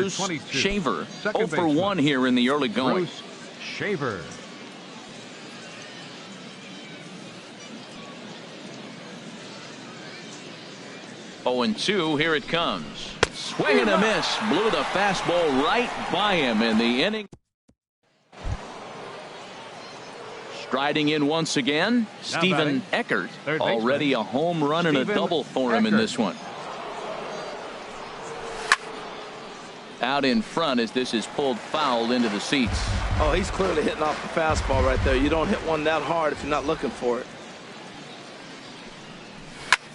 Bruce 22. Shaver, Second 0 for 1 here in the early going. Bruce Shaver. Oh, and 2, here it comes. Swing and a miss. Blew the fastball right by him in the inning. Striding in once again, Stephen Eckert. Already a home run and a double for him in this one. Out in front as this is pulled foul into the seats. Oh, he's clearly hitting off the fastball right there. You don't hit one that hard if you're not looking for it.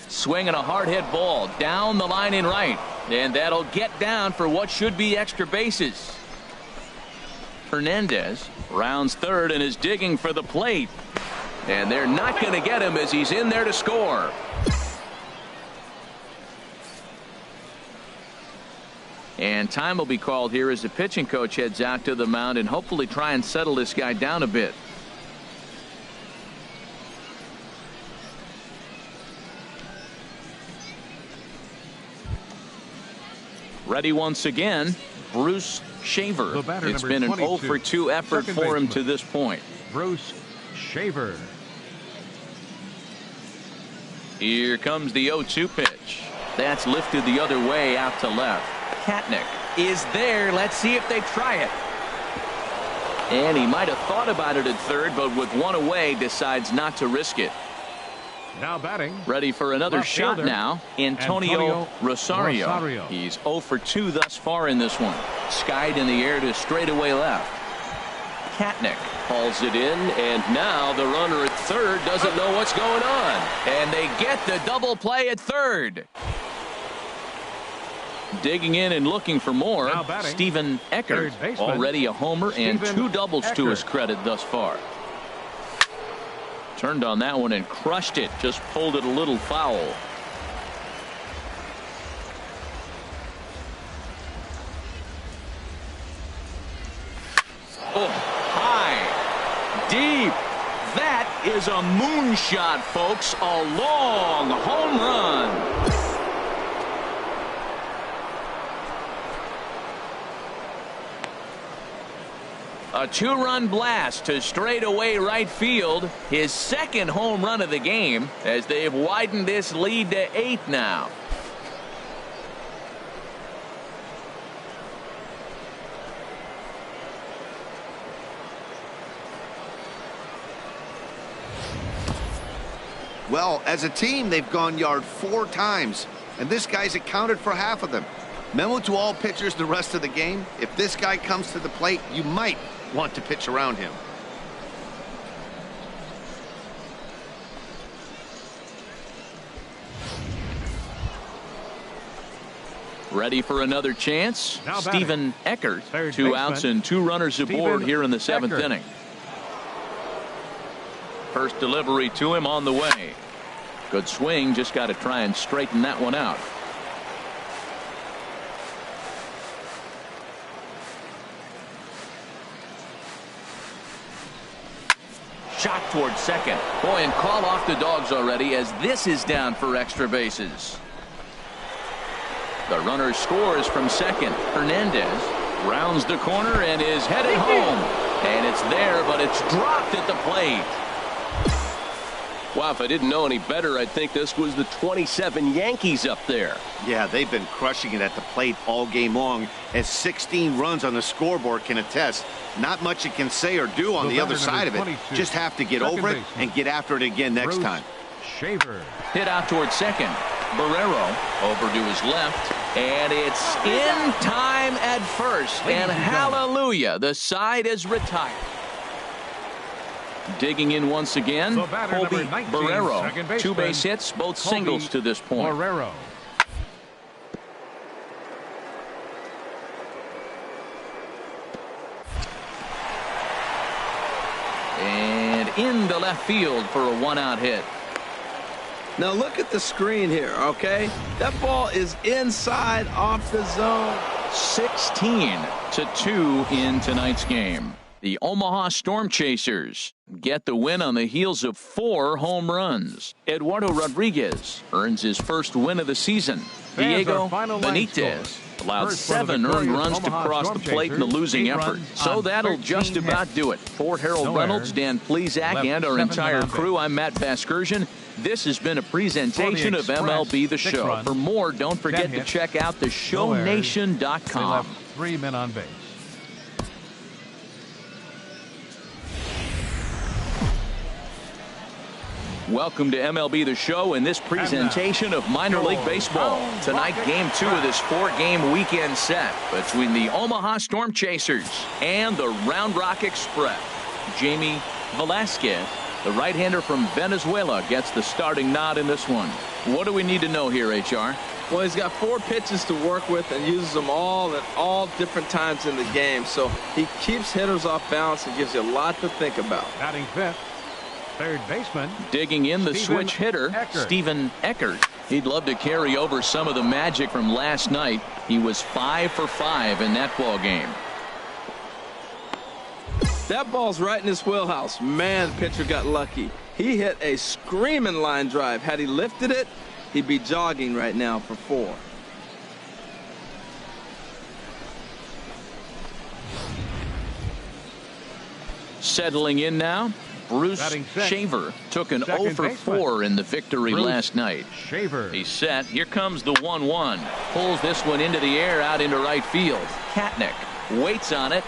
Swinging a hard hit ball down the line in right. And that'll get down for what should be extra bases. Hernandez rounds third and is digging for the plate. And they're not going to get him as he's in there to score. And time will be called here as the pitching coach heads out to the mound and hopefully try and settle this guy down a bit. Ready once again, Bruce Shaver. It's been an 0 for 2 effort for him to this point. Bruce Shaver. Here comes the 0-2 pitch. That's lifted the other way out to left. Katnick is there. Let's see if they try it. And he might have thought about it at third, but with one away, decides not to risk it. Now batting. Ready for another shot now. Antonio Rosario. He's 0 for 2 thus far in this one. Skied in the air to straightaway left. Katnick hauls it in, and now the runner at third doesn't know what's going on. And they get the double play at third. Digging in and looking for more, Stephen Eckert. Already a homer and 2 doubles to his credit thus far. Turned on that one and crushed it. Just pulled it a little foul. Oh, high, deep. That is a moonshot, folks. A long home run. A 2-run blast to straightaway right field. His second home run of the game as they've widened this lead to 8 now. Well, as a team, they've gone yard 4 times, and this guy's accounted for half of them. Memo to all pitchers the rest of the game: if this guy comes to the plate, you might want to pitch around him. Ready for another chance. Now Stephen Eckert. 2 outs and 2 runners aboard here in the 7th inning. First delivery to him on the way. Good swing. Just got to try and straighten that one out. Shot towards second. Boy, and call off the dogs already as this is down for extra bases. The runner scores from second. Hernandez rounds the corner and is headed home. And it's there, but it's dropped at the plate. Wow, if I didn't know any better, I'd think this was the 27 Yankees up there. Yeah, they've been crushing it at the plate all game long, as 16 runs on the scoreboard can attest. Not much you can say or do on the other side of it. Just have to get over it and get after it again next time. Shaver. Hit out towards second. Barrero over to his left. And it's in time at first. And hallelujah, the side is retired. Digging in once again, Colby Barrero. 2 base hits, both singles to this point. Barrero. And into left field for a 1-out hit. Now look at the screen here, okay? That ball is inside off the zone. 16-2 in tonight's game. The Omaha Storm Chasers get the win on the heels of 4 home runs. Eduardo Rodriguez earns his first win of the season. Diego Benitez Allowed 7 earned runs to cross the plate in the losing effort. So that'll just about do it. For Harold Reynolds, Dan Plesac, and our entire crew, I'm Matt Vasgersian. This has been a presentation of MLB The Show. For more, don't forget to check out theshownation.com. 3 men on base. Welcome to MLB The Show in this presentation of minor league baseball. Tonight, game 2 of this 4-game weekend set between the Omaha Storm Chasers and the Round Rock Express. Jamie Velasquez, the right-hander from Venezuela, gets the starting nod in this one. What do we need to know here, HR? Well, he's got 4 pitches to work with and uses them all at all different times in the game. So he keeps hitters off balance and gives you a lot to think about. Batting fifth, third baseman. Digging in the switch hitter, Stephen Eckert. He'd love to carry over some of the magic from last night. He was 5 for 5 in that ball game. That ball's right in his wheelhouse. Man, the pitcher got lucky. He hit a screaming line drive. Had he lifted it, he'd be jogging right now for 4. Settling in now, Bruce Shaver took an 0 for 4 in the victory last night. He's set. Here comes the 1-1. Pulls this one into the air out into right field. Katnick waits on it.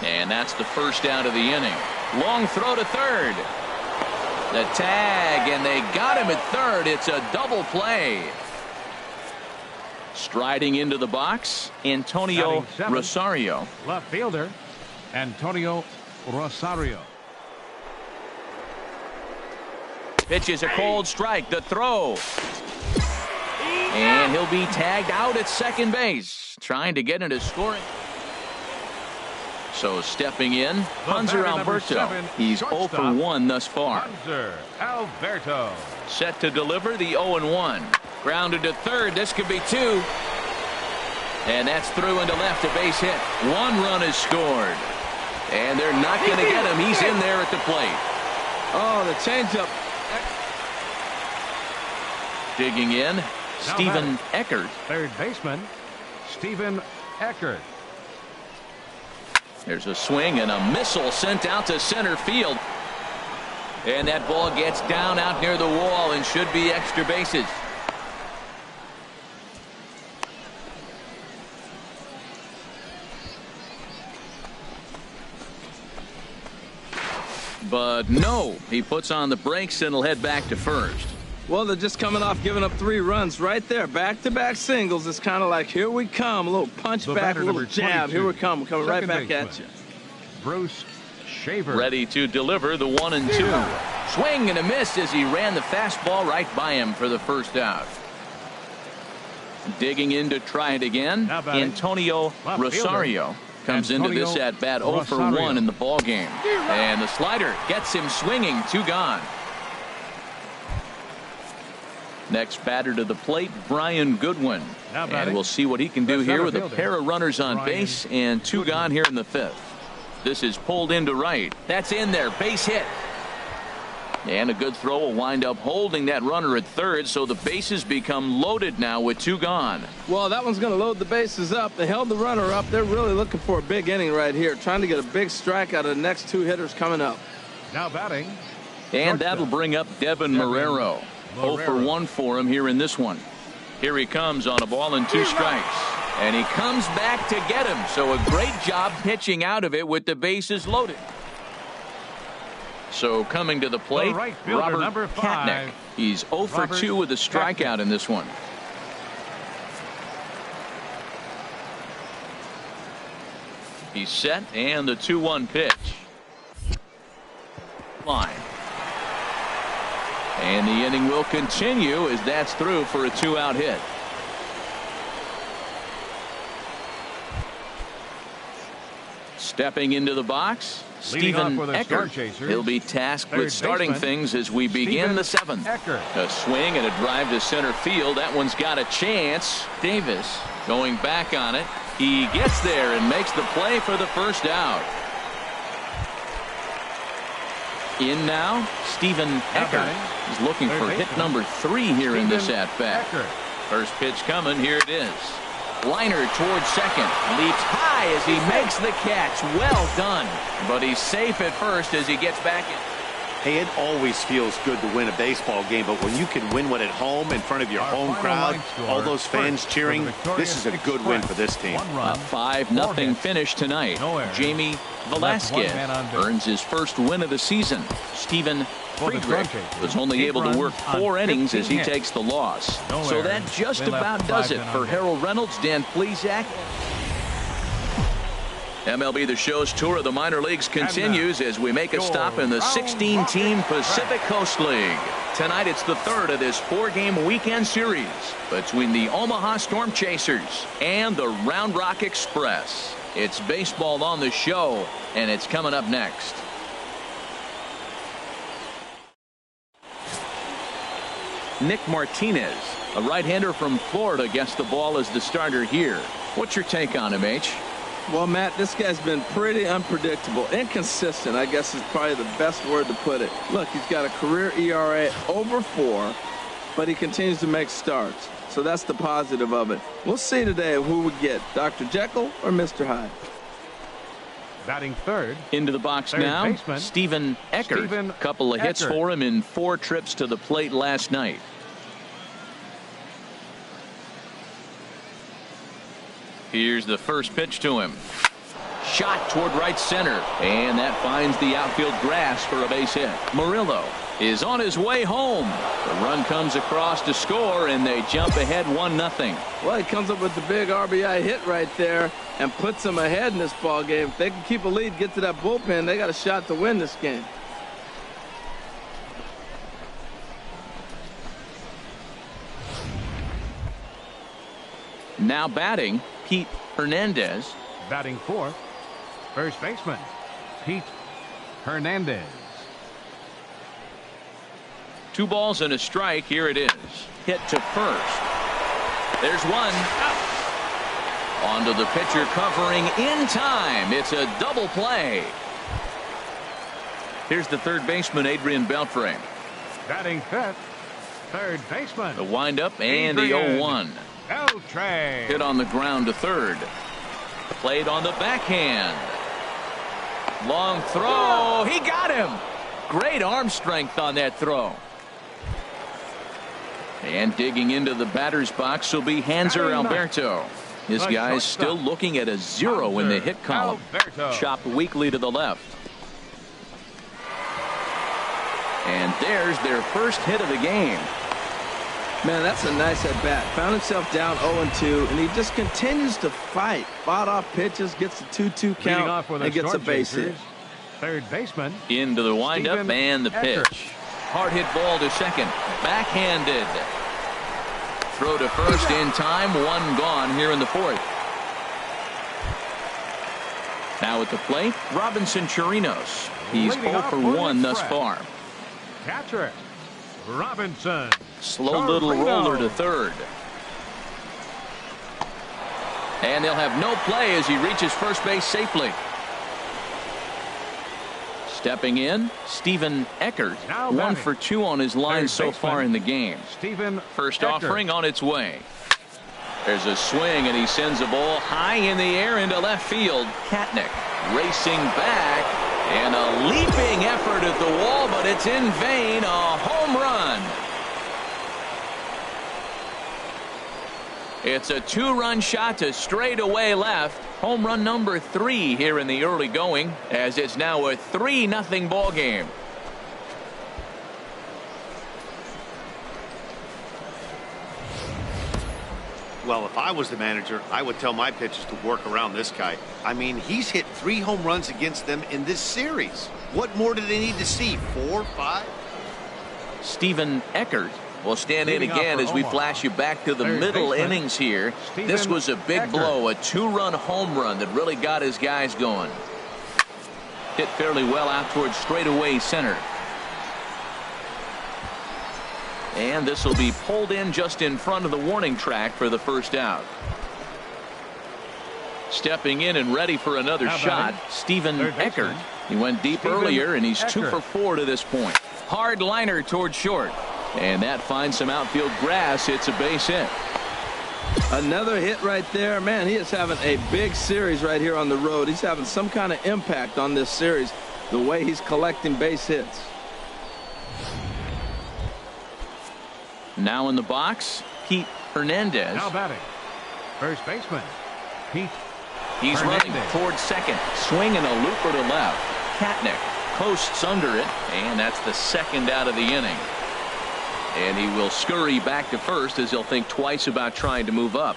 And that's the first out of the inning. Long throw to third. The tag, and they got him at third. It's a double play. Striding into the box, Antonio Rosario. Left fielder, Antonio Rosario. Pitches a cold strike. The throw. And he'll be tagged out at second base. Trying to get into scoring. So stepping in, Hanser Alberto. He's 0 for 1 thus far. Hanser Alberto. Set to deliver the 0-1. Grounded to third. This could be 2. And that's through into left, a base hit. 1 run is scored. And they're not going to get him. He's in there at the plate. Oh, the changeup. Digging in, Stephen Eckert. Third baseman, Stephen Eckert. There's a swing and a missile sent out to center field. And that ball gets down out near the wall and should be extra bases. But no, he puts on the brakes and will head back to first. Well, they're just coming off giving up 3 runs right there. Back-to-back singles. It's kind of like, here we come. A little punch back, a little jab. Here we come. We're coming right back at you. Bruce Shaver. Ready to deliver the 1-2. Swing and a miss as he ran the fastball right by him for the first out. Digging in to try it again, Antonio Rosario comes into this at-bat 0 for 1 in the ball game. And the slider gets him swinging. 2 gone. Next batter to the plate, Brian Goodwin. And we'll see what he can do here with a pair of runners on base and 2 gone here in the 5th. This is pulled into right. That's in there. Base hit. And a good throw will wind up holding that runner at third, so the bases become loaded now with 2 gone. Well, that one's going to load the bases up. They held the runner up. They're really looking for a big inning right here, trying to get a big strike out of the next 2 hitters coming up. Now batting. And that'll bring up Devin Marrero. 0 for 1 for him here in this one. Here he comes on a ball and 2 strikes. And he comes back to get him. So a great job pitching out of it with the bases loaded. So coming to the plate, Robert Katnick. He's 0 for 2 with a strikeout in this one. He's set, and the 2-1 pitch. Line. And the inning will continue as that's through for a 2-out hit. Stepping into the box, Stephen Eckert. He'll be tasked with starting things as we begin the 7th. A swing and a drive to center field. That one's got a chance. Davis going back on it. He gets there and makes the play for the first out. In now, Stephen Eckert. He's looking for hit number 3 here in this at-bat. First pitch coming. Here it is. Liner towards second. Leaps high as he makes the catch. Well done. But he's safe at first as he gets back in. Hey, it always feels good to win a baseball game, but when you can win one at home in front of your home crowd, all those fans cheering, this is a good win for this team. A 5-0 finish tonight. Jamie Velasquez earns his first win of the season. Steven Friedrich was only able to work 4 innings as he takes the loss. So that just about does it for Harold Reynolds, Dan Plesac. MLB The Show's tour of the minor leagues continues as we make a stop in the 16-team Pacific Coast League. Tonight it's the third of this 4-game weekend series between the Omaha Storm Chasers and the Round Rock Express. It's baseball on the show, and it's coming up next. Nick Martinez, a right-hander from Florida, gets the ball as the starter here. What's your take on him, H? Well, Matt, this guy's been pretty unpredictable. Inconsistent, I guess, is probably the best word to put it. Look, he's got a career ERA over 4, but he continues to make starts. So that's the positive of it. We'll see today who we get, Dr. Jekyll or Mr. Hyde. Batting third. Into the box now, baseman, Stephen Eckert. Couple of hits for him in 4 trips to the plate last night. Here's the first pitch to him. Shot toward right center, and that finds the outfield grass for a base hit. Murillo is on his way home. The run comes across to score, and they jump ahead 1-0. Well, he comes up with the big RBI hit right there and puts them ahead in this ball game. If they can keep a lead, get to that bullpen, they got a shot to win this game. Now batting, Pete Hernandez. Batting fourth, first baseman, Pete Hernandez. 2 balls and a strike. Here it is. Hit to first. There's one. Out. Onto the pitcher covering in time. It's a double play. Here's the third baseman, Adrian Beltre. Batting fifth, third baseman. The windup and the 0-1. Beltre. Hit on the ground to third. Played on the backhand. Long throw. He got him. Great arm strength on that throw. And digging into the batter's box will be Hanser Alberto. This guy's still looking at a 0 in the hit column. Chopped weakly to the left. And there's their first hit of the game. Man, that's a nice at-bat. Found himself down 0-2, and he just continues to fight. Fought off pitches, gets a 2-2 count, and gets a base hit. Third baseman. Into the windup and the pitch. Hard hit ball to second. Backhanded. Throw to first in time. 1 gone here in the 4th. Now at the plate, Robinson Chirinos. He's 0 for 1 thus far. Catcher Robinson. Slow little roller to third. And they'll have no play as he reaches first base safely. Stepping in, Stephen Eckert. 1 for 2 on his line so far in the game. First offering on its way. There's a swing, and he sends a ball high in the air into left field. Katnick racing back, and a leaping effort at the wall, but it's in vain. A home run. It's a 2-run shot to straightaway left. Home run number 3 here in the early going, as it's now a 3-0 ball game. Well, if I was the manager, I would tell my pitchers to work around this guy. I mean, he's hit 3 home runs against them in this series. What more do they need to see? 4, 5? Stephen Eckert will stand in again as we flash you back to the middle innings here. This was a big blow, a 2-run home run that really got his guys going. Hit fairly well out towards straightaway center. And this will be pulled in just in front of the warning track for the first out. Stepping in and ready for another shot, Stephen Eckert. He went deep earlier, and he's 2 for 4 to this point. Hard liner towards short. And that finds some outfield grass. It's a base hit. Another hit right there. Man, he is having a big series right here on the road. He's having some kind of impact on this series, the way he's collecting base hits. Now in the box, Pete Hernandez. Now batting, first baseman, Pete He's Hernandez. running towards second, swinging a looper to left. Katnick posts under it, and that's the second out of the inning. And he will scurry back to first as he'll think twice about trying to move up.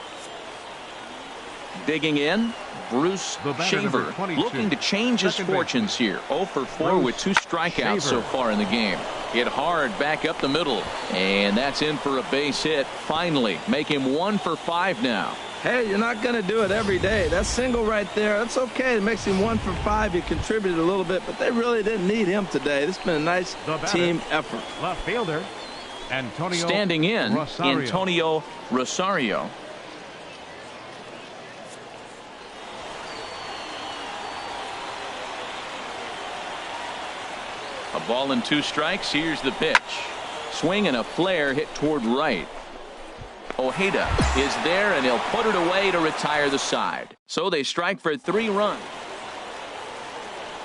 Digging in, Bruce Shaver, looking to change his fortunes here. 0 for 4 with 2 strikeouts so far in the game. Hit hard back up the middle, and that's in for a base hit. Finally, make him 1 for 5 now. Hey, you're not going to do it every day. That single right there, that's okay. It makes him 1 for 5. He contributed a little bit, but they really didn't need him today. This has been a nice team effort. Left fielder, Antonio Standing in, Rosario. Antonio Rosario. A ball and 2 strikes. Here's the pitch. Swing and a flare hit toward right. Ojeda is there, and he'll put it away to retire the side. So they strike for 3 runs.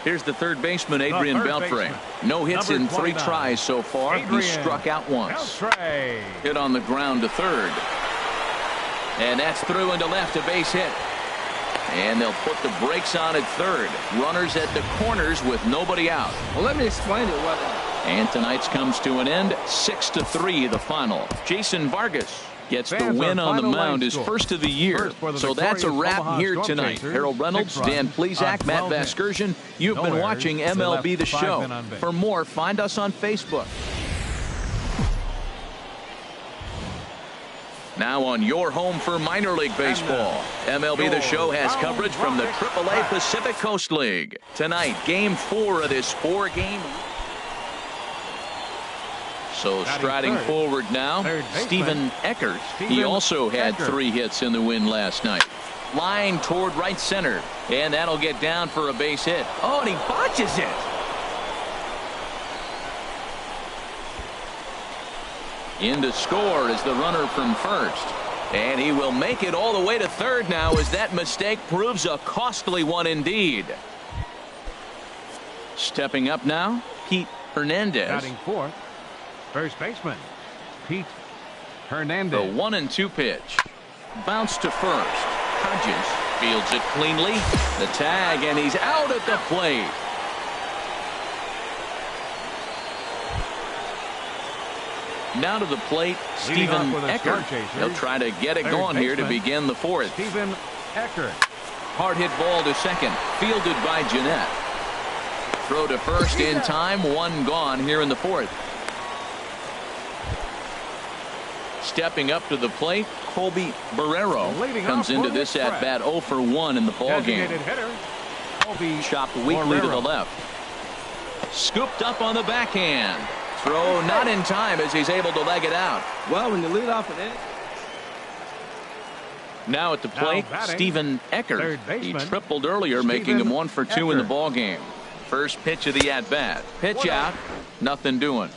Here's the third baseman, Adrian Beltre. No hits in 3 tries so far. He struck out once. Beltre. Hit on the ground to third. And that's through into left, a base hit. And they'll put the brakes on at third. Runners at the corners with nobody out. Well, let me explain it. And tonight's comes to an end. 6-3 the final. Jason Vargas gets the win on the mound, his first of the year. So that's a wrap here tonight. Harold Reynolds, Dan Plesac, Matt Vasgersian. You've been watching MLB The Show. For more, find us on Facebook. Now on your home for minor league baseball. MLB The Show has coverage from the AAA Pacific Coast League. Tonight, Game 4 of this 4-game. So striding forward now, Stephen Eckert. He also had 3 hits in the win last night. Line toward right center, and that'll get down for a base hit. Oh, and he botches it. In to score is the runner from first. And he will make it all the way to third now as that mistake proves a costly one indeed. Stepping up now, Pete Hernandez. Batting fourth, first baseman, Pete Hernandez. The 1-2 pitch. Bounce to first. Hodges fields it cleanly. The tag, and he's out at the plate. Now to the plate, Stephen Eckert. He'll try to get it going here to begin the 4th. Stephen Eckert. Hard hit ball to second, fielded by Jeanette. Throw to first in time, 1 gone here in the 4th. Stepping up to the plate, Colby Barrero comes into this at bat 0 for 1 in the ball game. Chopped weakly to the left. Scooped up on the backhand. Throw not in time as he's able to leg it out. Well, when you lead off an inning. Now at the plate, Stephen Eckert. He tripled earlier, making him 1 for 2 in the ball game. First pitch of the at bat. Pitch out, nothing doing.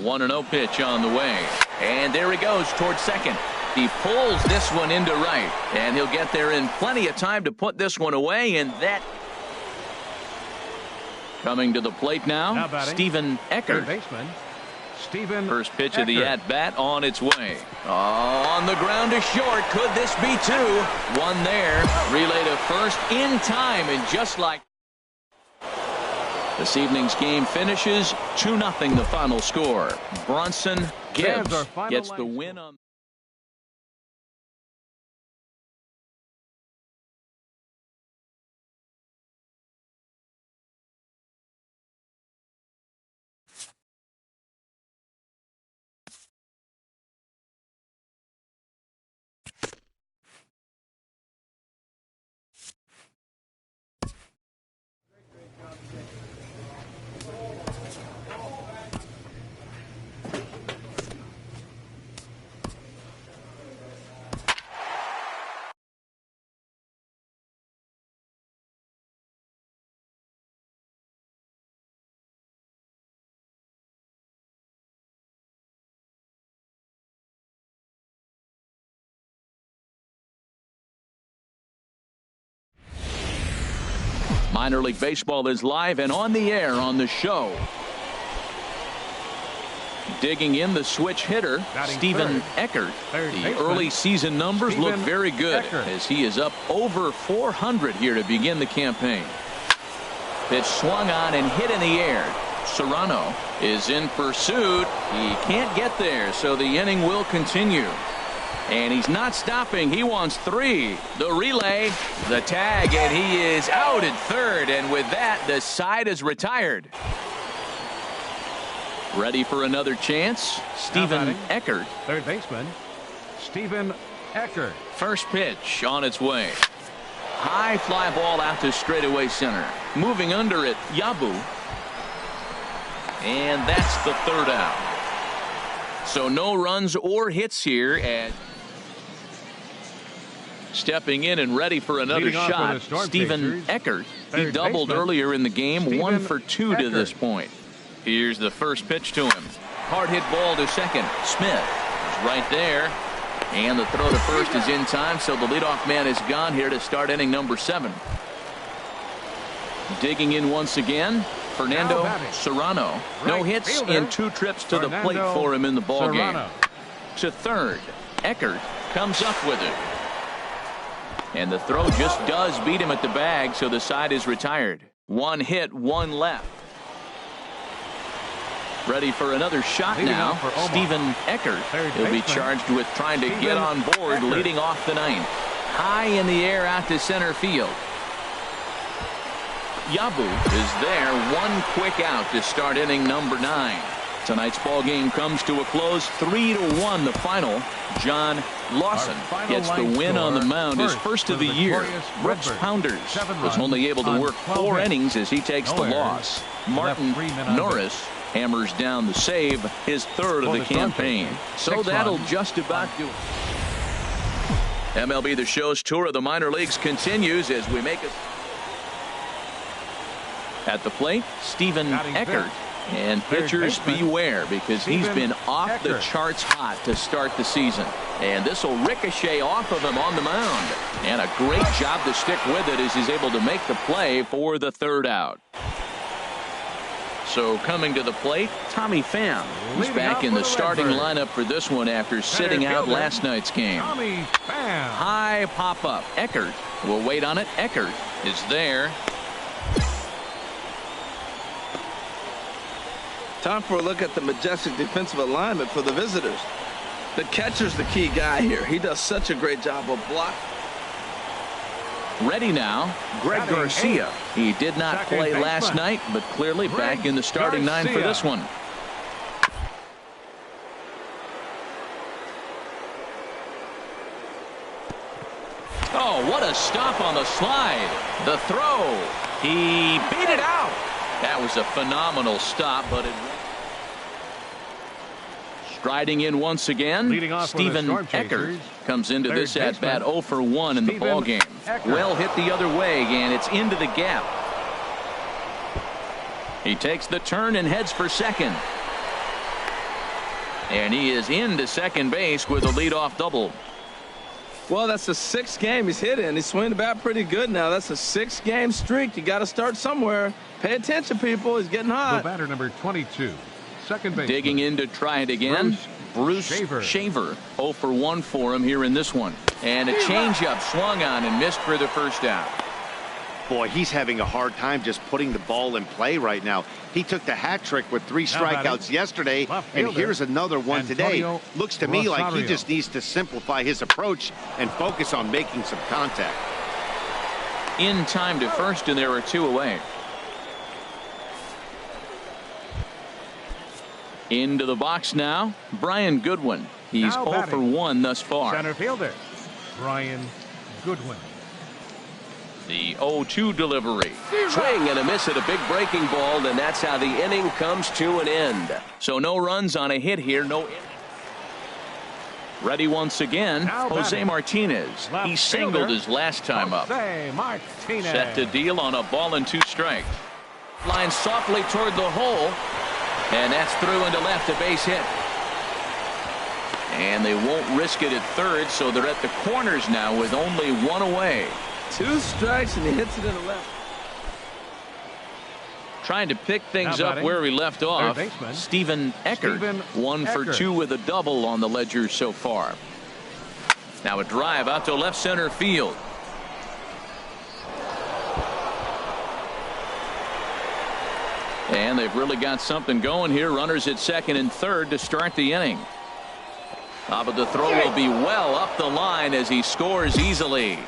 1-0 pitch on the way. And there he goes towards second. He pulls this one into right. And he'll get there in plenty of time to put this one away. And that. Coming to the plate now, Stephen Eckert. First pitch of the at-bat on its way. On the ground to short. Could this be 2? 1 there. Relay to first in time. And just like this evening's game finishes 2-0 the final score. Bronson Gibbs gets the win on. Minor League Baseball is live and on the air on the show. Digging in the switch hitter, Stephen Eckert. The early season numbers look very good as he is up over 400 here to begin the campaign. Pitch swung on and hit in the air. Serrano is in pursuit. He can't get there, so the inning will continue. And he's not stopping. He wants 3. The relay, the tag, and he is out at third. And with that, the side is retired. Ready for another chance, Stephen Eckert. Third baseman, Stephen Eckert. First pitch on its way. High fly ball out to straightaway center. Moving under it, Yabu. And that's the third out. So no runs or hits here. And stepping in and ready for another shot, Stephen Eckert. He doubled earlier in the game, 1 for 2 to this point. Here's the first pitch to him. Hard hit ball to second. Smith is right there. And the throw to first is in time, so the leadoff man is gone here to start inning number 7. Digging in once again, Fernando Serrano. No hits in 2 trips to the plate for him in the ballgame. To third, Eckert comes up with it. And the throw just does beat him at the bag, so the side is retired. 1 hit, 1 left. Ready for another shot now, Stephen Eckert. He'll be charged with trying to get on board, leading off the 9th. High in the air out to center field. Yabu is there, 1 quick out to start inning number 9. Tonight's ball game comes to a close, 3-1 the final. John Lawson gets the win on the mound, his first of the year. Brooks Pounders was only able to work 4 innings as he takes the loss. Martin Norris hammers down the save, his 3rd of the campaign. So that'll just about do it. MLB The Show's tour of the minor leagues continues as we make it. At the plate, Stephen Eckert. And pitchers beware, because he's been off the charts hot to start the season. And this will ricochet off of him on the mound. And a great job to stick with it as he's able to make the play for the 3rd out. So coming to the plate, Tommy Pham. He's back in the starting lineup for this one after sitting out last night's game. High pop-up. Eckert will wait on it. Eckert is there. Time for a look at the majestic defensive alignment for the visitors. The catcher's the key guy here. He does such a great job of block. Ready now, Greg Garcia. He did not play last night, but clearly back in the starting 9 for this one. Oh, what a stop on the slide. The throw. He beat it out. That was a phenomenal stop, but it... Striding in once again, Stephen Eckert comes into this at-bat 0 for 1 in the ballgame. Well hit the other way, and it's into the gap. He takes the turn and heads for second. And he is into second base with a leadoff double. Well, that's the 6th game he's hit in. He's swinging the bat pretty good now. That's a 6-game streak. You got to start somewhere. Pay attention, people. He's getting hot. The batter, number 22. Second base. Digging in to try it again. Bruce Shaver. 0 for 1 for him here in this one. And a changeup swung on and missed for the 1st out. Boy, he's having a hard time just putting the ball in play right now. He took the hat trick with 3 strikeouts yesterday, and here's another one today. Looks to me like he just needs to simplify his approach and focus on making some contact. In time to first, and there are 2 away. Into the box now, Brian Goodwin. He's 0 for 1 thus far. Center fielder, Brian Goodwin. The 0-2 delivery. Swing and a miss at a big breaking ball, and that's how the inning comes to an end. So no runs on a hit here. No. Ready once again, Jose Martinez. He singled his last time up. Set to deal on a ball and 2 strikes. Line softly toward the hole. And that's through into left, a base hit. And they won't risk it at third, so they're at the corners now with only 1 away. 2 strikes, and he hits it in the left. Trying to pick things up where we left off. Stephen Eckert, 1 for 2 with a double on the ledger so far. Now a drive out to left center field. And they've really got something going here. Runners at second and third to start the inning. But the throw will be well up the line as he scores easily.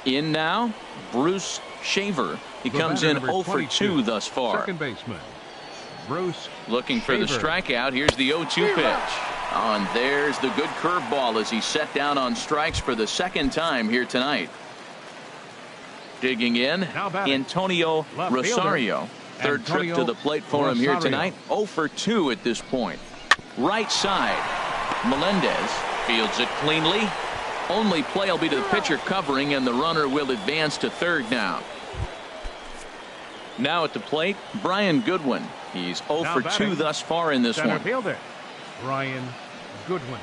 In now, Bruce Shaver. He comes in 0 for 2 thus far. Second baseman, Bruce looking for the strikeout. Here's the 0-2 pitch. And there's the good curveball as he set down on strikes for the second time here tonight. Digging in, Antonio Rosario. Third trip to the plate for him here tonight. 0 for 2 at this point. Right side, Melendez fields it cleanly. Only play will be to the pitcher covering, and the runner will advance to third now. Now at the plate, Brian Goodwin. He's 0 for 2 thus far in this one. Fielder, Brian Goodwin.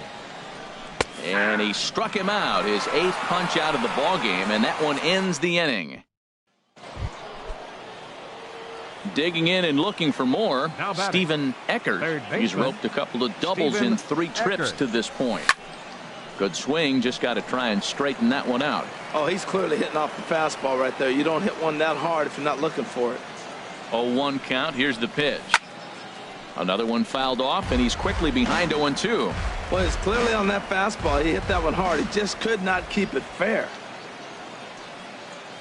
And he struck him out, his 8th punch out of the ball game, and that one ends the inning. Digging in and looking for more, Stephen Eckert. He's roped a couple of doubles in 3 trips to this point. Good swing, just got to try and straighten that one out. Oh, he's clearly hitting off the fastball right there. You don't hit one that hard if you're not looking for it. 0-1 count. Here's the pitch. Another one fouled off, and he's quickly behind 0-2. Well, it's clearly on that fastball. He hit that one hard. He just could not keep it fair.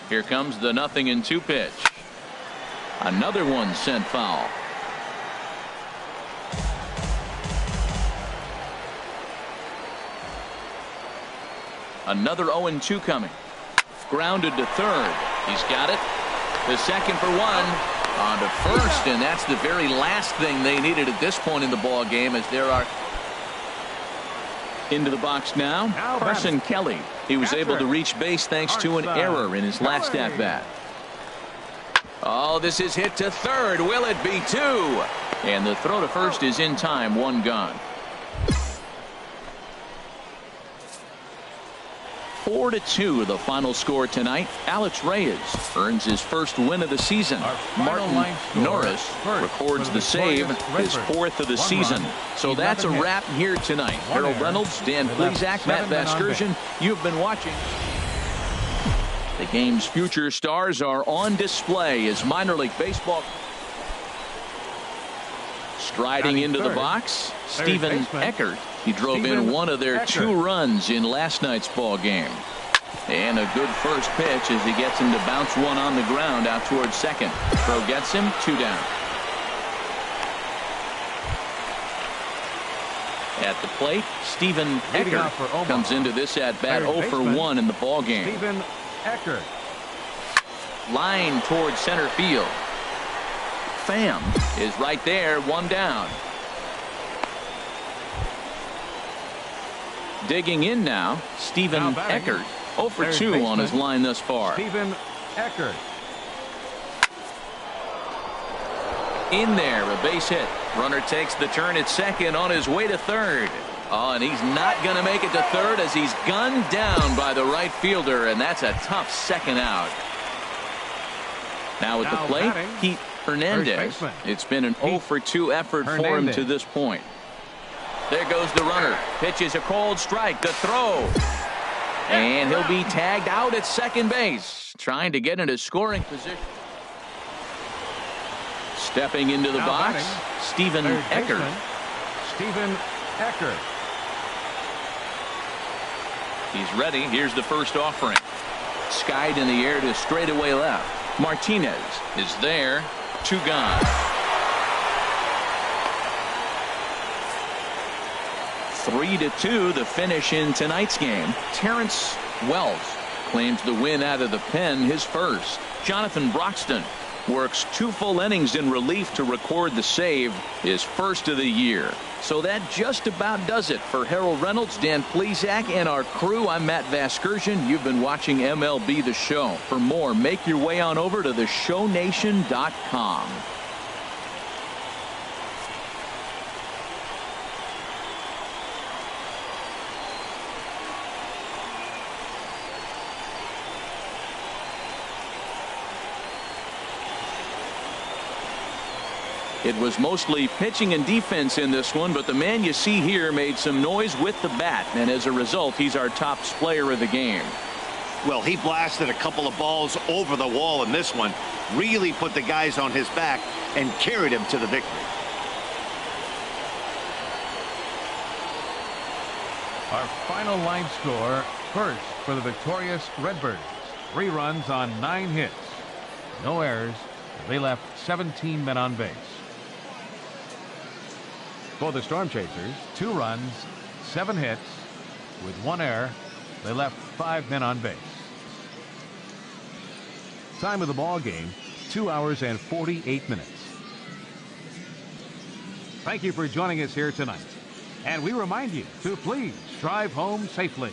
Here comes the 0-2 pitch. Another one sent foul. Another 0-2 coming. Grounded to third. He's got it. The second for 1. On to first, and that's the very last thing they needed at this point in the ball game, as there are into the box now. Carson Kelly. He was able to reach base thanks to an error in his last at bat. Oh, this is hit to third. Will it be 2? And the throw to first is in time. 1 gone. 4-2 the final score tonight. Alex Reyes earns his first win of the season. Martin Norris records the save, his 4th of the season. So that's a wrap here tonight. Harold Reynolds, Dan Plesac, Matt Vasgersian, you've been watching. The game's future stars are on display as minor league baseball. Striding into the box, Stephen Eckert. He drove in one of their 2 runs in last night's ball game. And a good first pitch as he gets him to bounce one on the ground out towards second. Throw gets him 2 down. At the plate, Stephen Eckert comes into this at bat 0 for 1 in the ball game. Stephen Eckert. Line towards center field. Pham is right there, 1 down. Digging in now, Stephen Eckert. 0 for 2 on his line thus far. Stephen Eckert. In there, a base hit. Runner takes the turn at second on his way to third. Oh, and he's not going to make it to third as he's gunned down by the right fielder, and that's a tough second out. Now at the plate, Pete Hernandez. It's been an 0 for 2 effort for him to this point. There goes the runner. Pitches a cold strike. The throw. And he'll be tagged out at second base. Trying to get into scoring position. Stepping into the box, Stephen Eckert. Stephen Eckert. He's ready. Here's the first offering. Skied in the air to straightaway left. Martinez is there. 2 gone. 3-2 the finish in tonight's game. Terrence Wells claims the win out of the pen, his first. Jonathan Broxton works 2 full innings in relief to record the save, his first of the year. So that just about does it for Harold Reynolds, Dan Plesac, and our crew. I'm Matt Vasgersian. You've been watching MLB The Show. For more, make your way on over to theshownation.com. It was mostly pitching and defense in this one, but the man you see here made some noise with the bat, and as a result, he's our top player of the game. Well, he blasted a couple of balls over the wall in this one, really put the guys on his back and carried him to the victory. Our final line score, first for the victorious Redbirds. 3 runs on 9 hits. No errors. They left 17 men on base. For the Storm Chasers, 2 runs, 7 hits. With 1 error, they left 5 men on base. Time of the ball game, 2 hours and 48 minutes. Thank you for joining us here tonight. And we remind you to please drive home safely.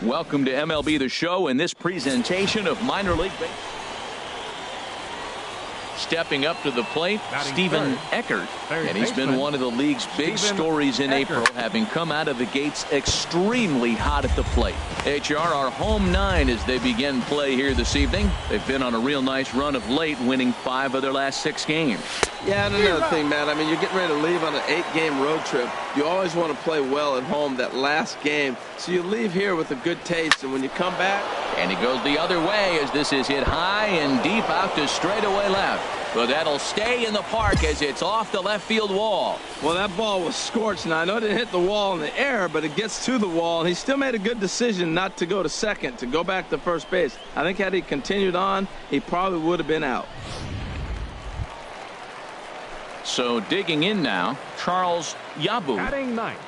Welcome to MLB The Show and this presentation of minor league baseball. Stepping up to the plate, Stephen Eckert, and he's been one of the league's big stories in April, having come out of the gates extremely hot at the plate. HR are home 9 as they begin play here this evening. They've been on a real nice run of late, winning 5 of their last 6 games. Yeah, and another thing, man, I mean, you're getting ready to leave on an 8-game road trip. You always want to play well at home that last game, so you leave here with a good taste, and when you come back. And he goes the other way as this is hit high and deep out to straightaway left. But that'll stay in the park as it's off the left field wall. Well, that ball was scorched. Now, I know it didn't hit the wall in the air, but it gets to the wall, and he still made a good decision not to go to second, to go back to first base. I think had he continued on, he probably would have been out. So digging in now, Charles Yabu. Batting ninth,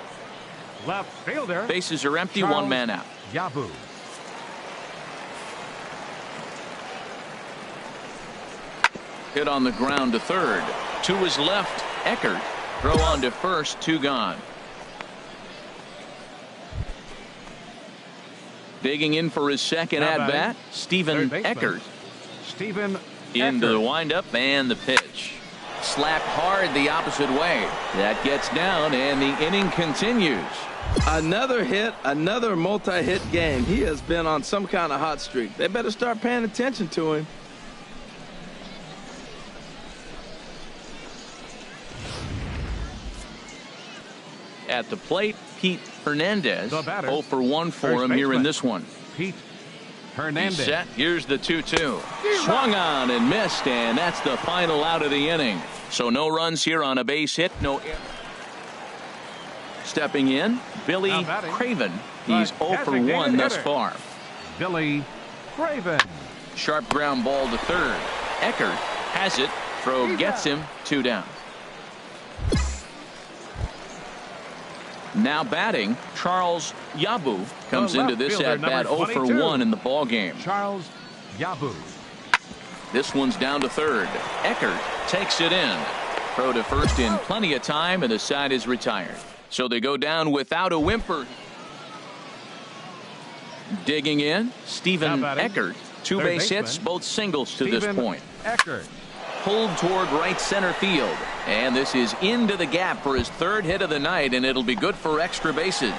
left fielder. Bases are empty, Charles 1 man out. Yabu. Hit on the ground to third. To his left, Eckert. Throw on to first, 2 gone. Digging in for his second at-bat, Stephen Eckert. Stephen Into Eckert. the windup and the pitch. Slapped hard the opposite way. That gets down and the inning continues. Another hit, another multi-hit game. He has been on some kind of hot streak. They better start paying attention to him. At the plate, Pete Hernandez. The batter, 0 for 1 for him here in this one. Pete Hernandez. He's set. Here's the 2-2. Swung on and missed, and that's the final out of the inning. So no runs here on a base hit. No error. Stepping in, Billy Craven. He's 0 for 1 thus far. Billy Craven. Sharp ground ball to third. Eckert has it. Throw gets him. 2 down. Now batting, Charles Yabu comes into this at-bat 0 for 1 in the ball game. Charles Yabu. This one's down to third. Eckert takes it in. Throw to first in plenty of time, and the side is retired. So they go down without a whimper. Digging in, Stephen Eckert. 2 base hits, both singles to this point. Eckert. Pulled toward right center field. And this is into the gap for his 3rd hit of the night, and it'll be good for extra bases.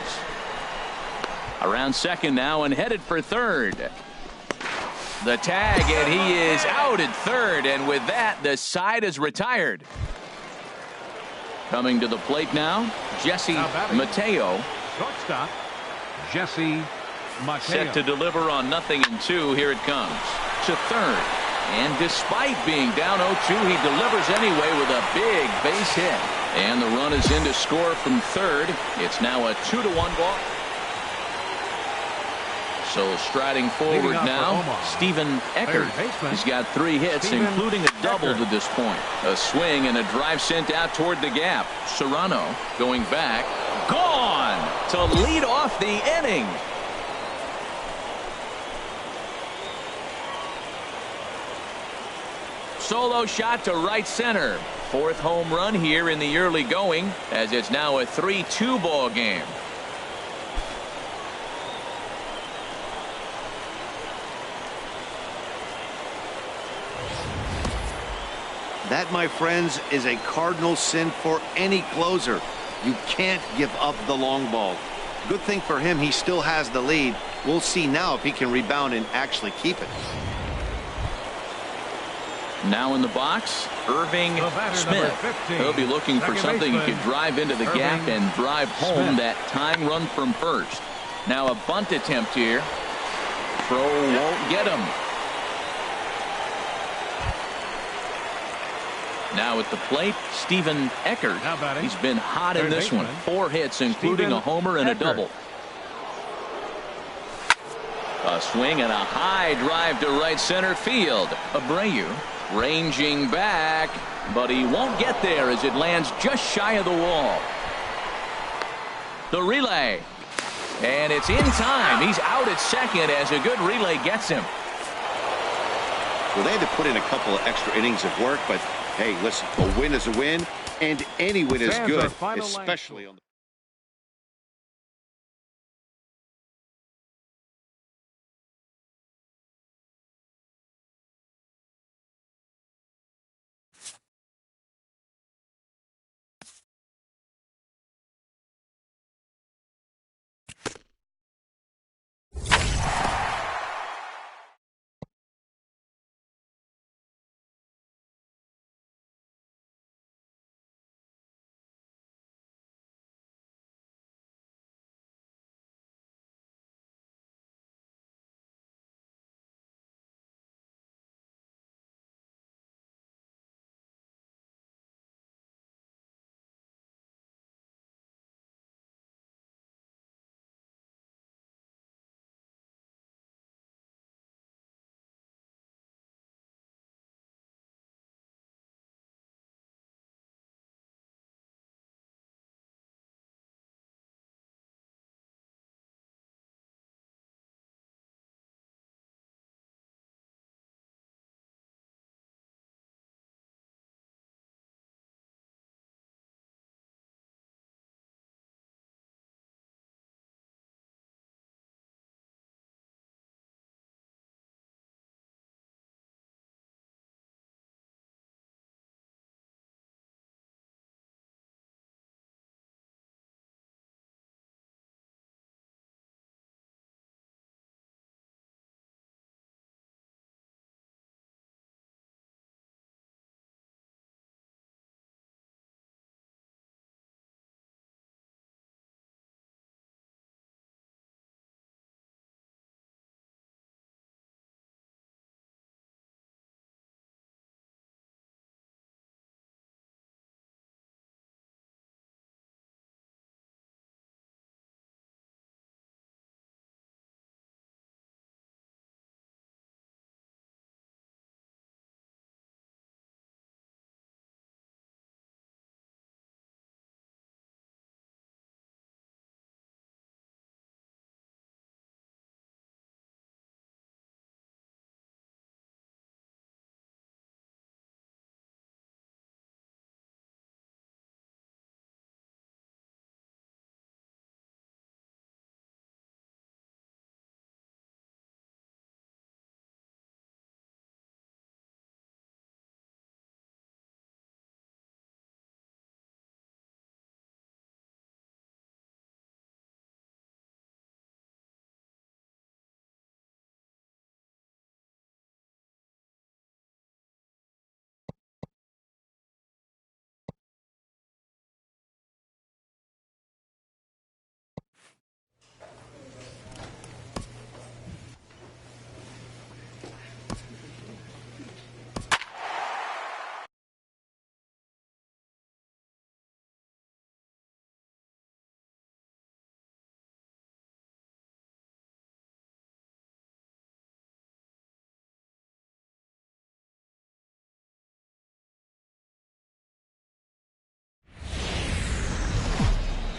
Around second now and headed for third. The tag, and he is out at third, and with that, the side is retired. Coming to the plate now, Jesse Mateo. Shortstop, Jesse Mateo. Set to deliver on 0-2. Here it comes to third. And despite being down 0-2, he delivers anyway with a big base hit. And the run is in to score from third. It's now a 2-1 ball. So striding forward now, Stephen Eckert. He's got 3 hits, including a double to this point. A swing and a drive sent out toward the gap. Serrano going back. Gone to lead off the inning. Solo shot to right center. 4th home run here in the early going, as it's now a 3-2 ball game. That, my friends, is a cardinal sin for any closer. You can't give up the long ball. Good thing for him, he still has the lead. We'll see now if he can rebound and actually keep it. Now in the box, Irving Smith. He'll be looking for something he can drive into the gap and drive home that tying run from first. Now a bunt attempt here. Throw won't get him. Now at the plate, Stephen Eckert. He's been hot in this one. 4 hits, including a homer and a double. A swing and a high drive to right center field. Abreu ranging back, but he won't get there as it lands just shy of the wall. The relay, and it's in time. He's out at second as a good relay gets him. Well, they had to put in a couple of extra innings of work, but hey, listen, a win is a win, and any win is good, especially on the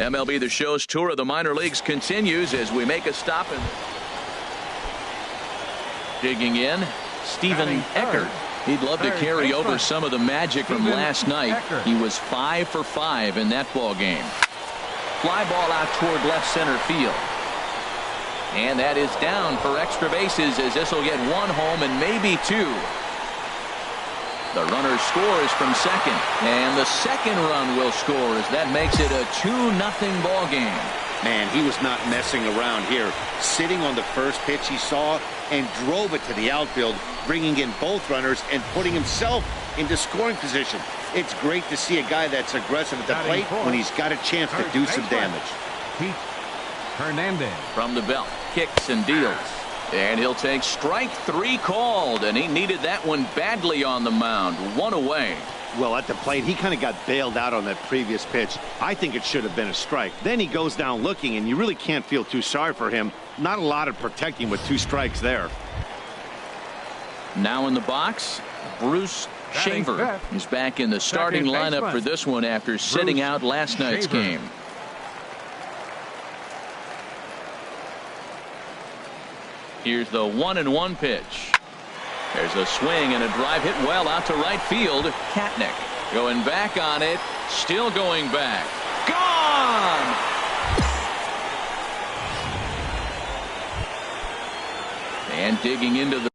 MLB The Show's tour of the minor leagues continues as we make a stop. And digging in, Stephen Eckert. He'd love to carry over some of the magic from last night. He was 5 for 5 in that ball game. Fly ball out toward left center field. And that is down for extra bases as this will get one home and maybe two. The runner scores from second, and the second run will score as that makes it a 2-0 ball game. Man, he was not messing around here. Sitting on the first pitch he saw and drove it to the outfield, bringing in both runners and putting himself into scoring position. It's great to see a guy that's aggressive at the plate when he's got a chance to do some damage. Pete Hernandez. From the belt, kicks and deals. And he'll take strike 3 called, and he needed that one badly on the mound. 1 away. Well, at the plate, he kind of got bailed out on that previous pitch. I think it should have been a strike. Then he goes down looking, and you really can't feel too sorry for him. Not a lot of protecting with 2 strikes there. Now in the box, Bruce Shaver is back in the starting lineup for this one after sitting out last night's game. Here's the 1-1 pitch. There's a swing and a drive hit well out to right field. Katnick going back on it. Still going back. Gone! And digging into the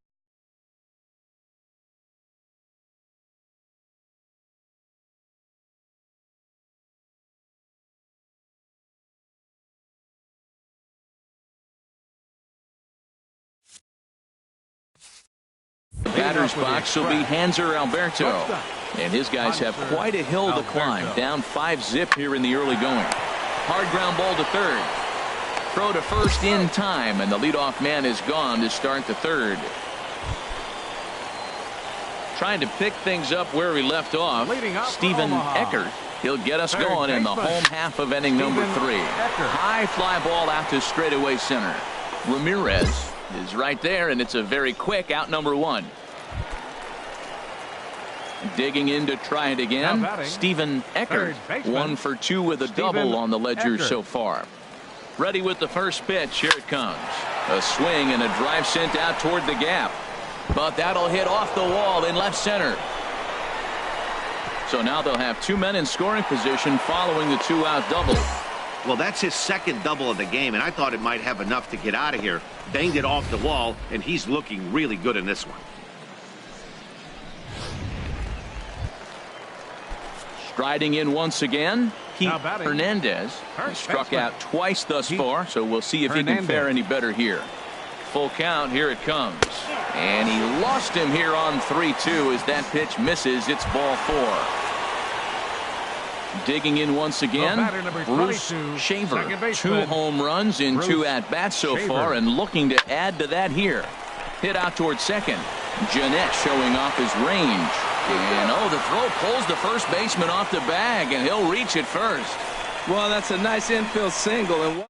batter's box will be Hanser Alberto, and his guys have quite a hill to climb. Down 5-zip here in the early going. Hard ground ball to third. Throw to first in time, and the leadoff man is gone to start the third. Trying to pick things up where we left off, Stephen Eckert. He'll get us going in the home half of inning number 3. High fly ball out to straightaway center. Ramirez is right there, and it's a very quick out number 1. Digging in to try it again, Stephen Eckert. 1 for 2 with a double on the ledger so far. Ready with the first pitch. Here it comes. A swing and a drive sent out toward the gap, but that'll hit off the wall in left center. So now they'll have 2 men in scoring position following the 2-out double. Well, that's his second double of the game, and I thought it might have enough to get out of here. Banged it off the wall, and he's looking really good in this one. Striding in once again, Pete Hernandez. He struck out twice thus far, so we'll see if he can fare any better here. Full count, here it comes. And he lost him here on 3-2 as that pitch misses. It's ball 4. Digging in once again, Bruce Shaver. 2 home runs in 2 at-bats so far, and looking to add to that here. Hit out towards second. Jeanette showing off his range. And the throw pulls the first baseman off the bag, and he'll reach it first. Well, that's a nice infield single. And